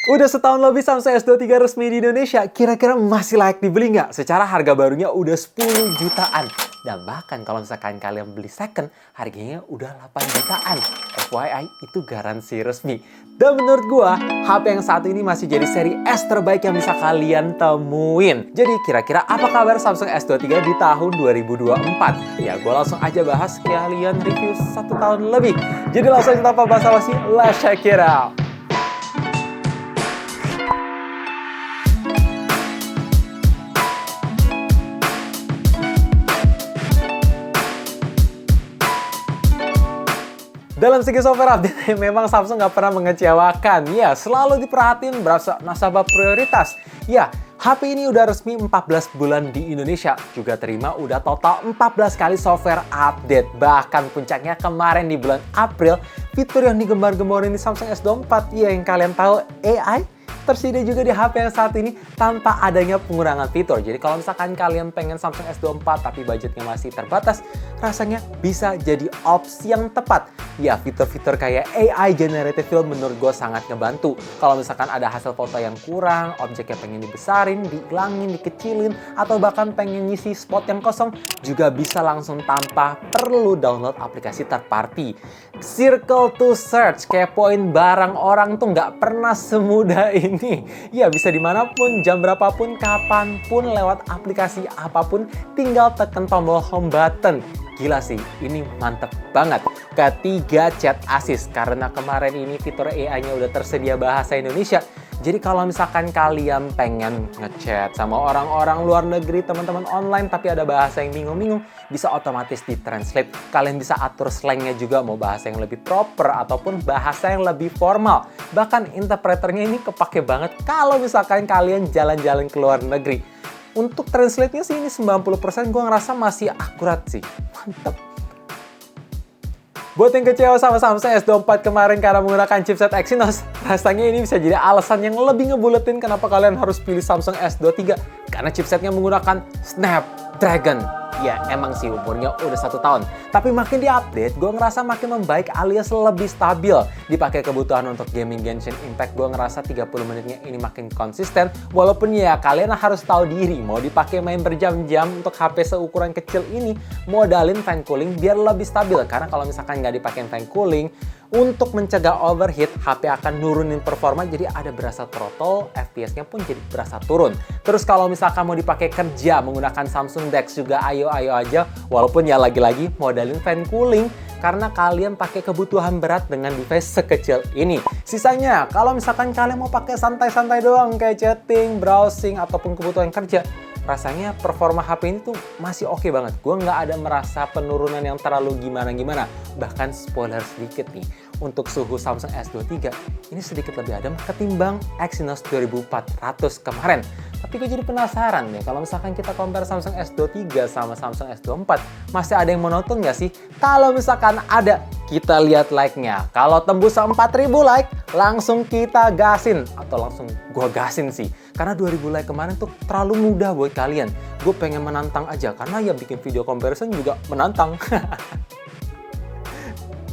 Udah setahun lebih Samsung S23 resmi di Indonesia, kira-kira masih layak dibeli nggak? Secara harga barunya udah 10 jutaan. Dan bahkan kalau misalkan kalian beli second, harganya udah 8 jutaan. FYI, itu garansi resmi. Dan menurut gua, HP yang saat ini masih jadi seri S terbaik yang bisa kalian temuin. Jadi kira-kira apa kabar Samsung S23 di tahun 2024? Ya, gua langsung aja bahas kalian review 1 tahun lebih. Jadi langsung tanpa basa-basi, let's check it out. Dalam segi software update, memang Samsung nggak pernah mengecewakan. Ya, selalu diperhatiin berasa nasabah prioritas. Ya, HP ini udah resmi 14 bulan di Indonesia. Juga terima udah total 14 kali software update. Bahkan puncaknya kemarin di bulan April, fitur yang digembar-gemborin di Samsung S24, ya yang kalian tahu AI, tersedia juga di HP yang saat ini tanpa adanya pengurangan fitur. Jadi kalau misalkan kalian pengen Samsung S24 tapi budgetnya masih terbatas, rasanya bisa jadi opsi yang tepat. Ya, fitur-fitur kayak AI Generative Fill menurut gue sangat ngebantu. Kalau misalkan ada hasil foto yang kurang, objeknya pengen dibesarin, dihilangin, dikecilin, atau bahkan pengen ngisi spot yang kosong, juga bisa langsung tanpa perlu download aplikasi third party. Circle to search, kepoin barang orang tuh nggak pernah semudah ini. Ya, bisa dimanapun, jam berapapun, kapanpun, lewat aplikasi apapun, tinggal tekan tombol home button. Gila sih, ini mantep banget. Ketiga, chat assist. Karena kemarin ini fitur AI-nya udah tersedia bahasa Indonesia. Jadi kalau misalkan kalian pengen ngechat sama orang-orang luar negeri, teman-teman online, tapi ada bahasa yang bingung-bingung, bisa otomatis di-translate. Kalian bisa atur slangnya juga, mau bahasa yang lebih proper ataupun bahasa yang lebih formal. Bahkan interpreternya ini kepake banget kalau misalkan kalian jalan-jalan ke luar negeri. Untuk translate-nya sih ini 90% gue ngerasa masih akurat sih. Mantap. Buat yang kecewa sama Samsung S24 kemarin karena menggunakan chipset Exynos, rasanya ini bisa jadi alasan yang lebih ngebuletin kenapa kalian harus pilih Samsung S23. Karena chipsetnya menggunakan Snapdragon. Ya, emang sih umurnya udah 1 tahun. Tapi makin diupdate, gue ngerasa makin membaik alias lebih stabil. Dipakai kebutuhan untuk gaming Genshin Impact, gue ngerasa 30 menitnya ini makin konsisten. Walaupun ya kalian harus tahu diri, mau dipakai main berjam-jam untuk HP seukuran kecil ini, modalin fan cooling biar lebih stabil. Karena kalau misalkan nggak dipakai fan cooling, untuk mencegah overheat, HP akan nurunin performa, jadi ada berasa throttle, FPS-nya pun jadi berasa turun. Terus kalau misalkan mau dipakai kerja menggunakan Samsung DeX juga ayo-ayo aja, walaupun ya lagi-lagi modalin fan cooling, karena kalian pakai kebutuhan berat dengan device sekecil ini. Sisanya, kalau misalkan kalian mau pakai santai-santai doang, kayak chatting, browsing, ataupun kebutuhan kerja, rasanya performa HP ini tuh masih oke banget. Gue nggak ada merasa penurunan yang terlalu gimana-gimana. Bahkan spoiler sedikit nih, untuk suhu Samsung S23 ini sedikit lebih adem ketimbang Exynos 2400 kemarin. Tapi gue jadi penasaran nih, kalau misalkan kita compare Samsung S23 sama Samsung S24, masih ada yang monoton nggak sih? Kalau misalkan ada, kita lihat like-nya. Kalau tembus 4000 like, langsung kita gasin. Atau langsung gue gasin sih. Karena 2000 like kemarin tuh terlalu mudah buat kalian. Gue pengen menantang aja, karena ya bikin video comparison juga menantang.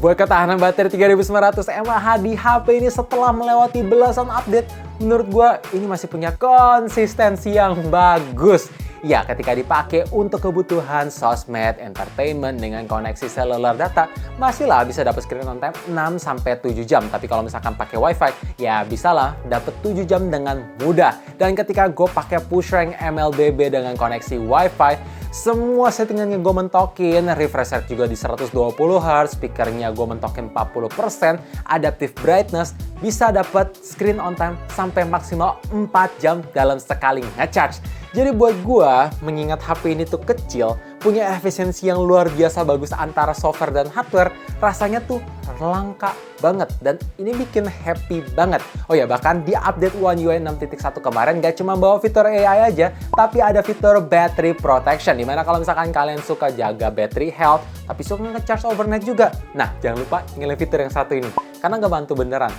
Buat ketahanan baterai 3900 mAh di HP ini setelah melewati belasan update, menurut gue ini masih punya konsistensi yang bagus. Ya, ketika dipakai untuk kebutuhan sosmed, entertainment dengan koneksi seluler data, masihlah bisa dapat screen on time 6-7 jam. Tapi kalau misalkan pakai WiFi, ya bisalah dapat 7 jam dengan mudah. Dan ketika gue pakai push rank MLBB dengan koneksi WiFi, semua settingannya gue mentokin, refresh rate juga di 120Hz, speakernya gue mentokin 40%, adaptive brightness, bisa dapat screen on time sampai maksimal 4 jam dalam sekali nge-charge. Jadi buat gue, mengingat HP ini tuh kecil, punya efisiensi yang luar biasa bagus antara software dan hardware, rasanya tuh langka banget. Dan ini bikin happy banget. Oh ya, bahkan di update One UI 6.1 kemarin gak cuma bawa fitur AI aja, tapi ada fitur battery protection. Dimana kalau misalkan kalian suka jaga battery health, tapi suka nge-charge overnight juga. Nah, jangan lupa nyalain fitur yang satu ini, karena nggak bantu beneran.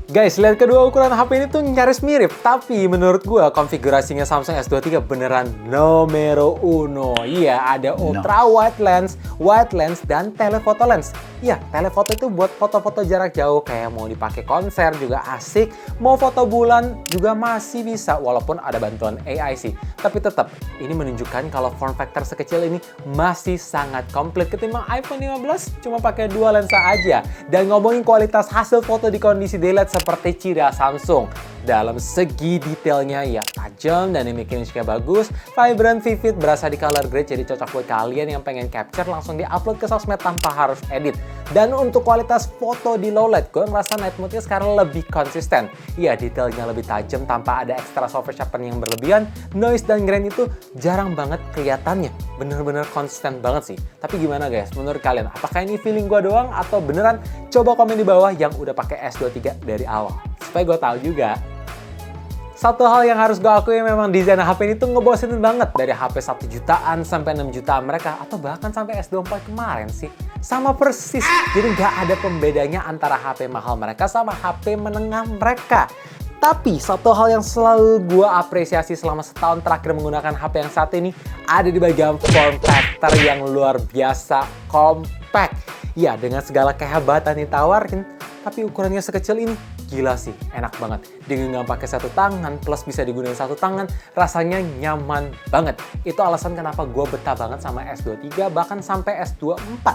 Guys, lihat kedua ukuran HP ini tuh nyaris mirip, tapi menurut gua konfigurasinya Samsung S23 beneran numero uno. Iya, ada ultra wide lens, dan telephoto lens. Iya, telephoto itu buat foto-foto jarak jauh, kayak mau dipakai konser juga asik, mau foto bulan juga masih bisa, walaupun ada bantuan AI sih. Tapi tetap, ini menunjukkan kalau form factor sekecil ini masih sangat komplit ketimbang iPhone 15 cuma pakai dua lensa aja. Dan ngomongin kualitas hasil foto di kondisi daylight seperti ciri khas Samsung. Dalam segi detailnya ya tajam dan image nya bagus, vibrant, vivid, berasa di color grade, jadi cocok buat kalian yang pengen capture langsung di-upload ke sosmed tanpa harus edit. Dan untuk kualitas foto di low light, gue ngerasa night mode-nya sekarang lebih konsisten. Iya, detailnya lebih tajam tanpa ada extra soft sharpening yang berlebihan, noise dan grain itu jarang banget kelihatannya. Bener-bener konsisten banget sih. Tapi gimana guys, menurut kalian, apakah ini feeling gue doang atau beneran? Coba komen di bawah yang udah pakai S23 dari awal, supaya gue tahu juga. Satu hal yang harus gue akui memang desain HP ini tuh ngebosenin banget. Dari HP 1 jutaan sampai 6 jutaan mereka, atau bahkan sampai S24 kemarin sih. Sama persis, jadi nggak ada pembedanya antara HP mahal mereka sama HP menengah mereka. Tapi satu hal yang selalu gue apresiasi selama setahun terakhir menggunakan HP yang satu ini ada di bagian form factor yang luar biasa compact. Ya, dengan segala kehebatan yang ditawarin, tapi ukurannya sekecil ini, gila sih, enak banget. Digenggam pakai satu tangan, plus bisa digunakan satu tangan, rasanya nyaman banget. Itu alasan kenapa gue betah banget sama S23, bahkan sampai S24.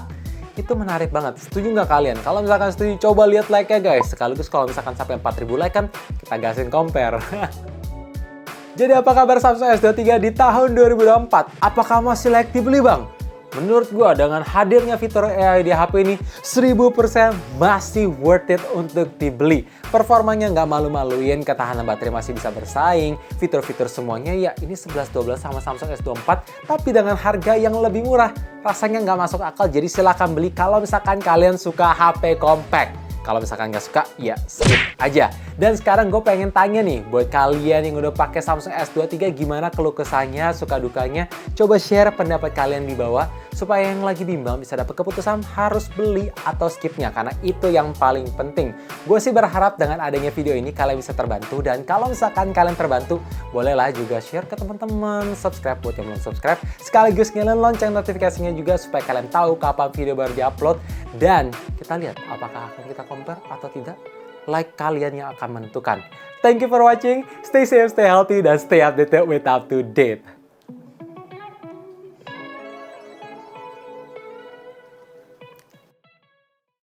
Itu menarik banget. Setuju nggak kalian? Kalau misalkan setuju, coba lihat like-nya guys. Sekaligus kalau misalkan sampai 4.000 like kan, kita gasin compare. Jadi apa kabar Samsung S23 di tahun 2024? Apakah masih layak dibeli bang? Menurut gue dengan hadirnya fitur AI di HP ini 1000% masih worth it untuk dibeli. Performanya nggak malu-maluin, ketahanan baterai masih bisa bersaing, fitur-fitur semuanya ya ini 11-12 sama Samsung S24 tapi dengan harga yang lebih murah. Rasanya nggak masuk akal, jadi silahkan beli kalau misalkan kalian suka HP compact. Kalau misalkan nggak suka, ya skip aja. Dan sekarang gue pengen tanya nih, buat kalian yang udah pakai Samsung S23, gimana keluh kesahnya, suka dukanya? Coba share pendapat kalian di bawah, supaya yang lagi bimbang bisa dapat keputusan harus beli atau skipnya, karena itu yang paling penting. Gue sih berharap dengan adanya video ini kalian bisa terbantu, dan kalau misalkan kalian terbantu, bolehlah juga share ke teman-teman, subscribe buat yang belum subscribe, sekaligus nyalain lonceng notifikasinya juga supaya kalian tahu kapan video baru diupload. Dan kita lihat apakah akan kita compare atau tidak. Like kalian yang akan menentukan. Thank you for watching, stay safe, stay healthy, dan stay updated with up to date.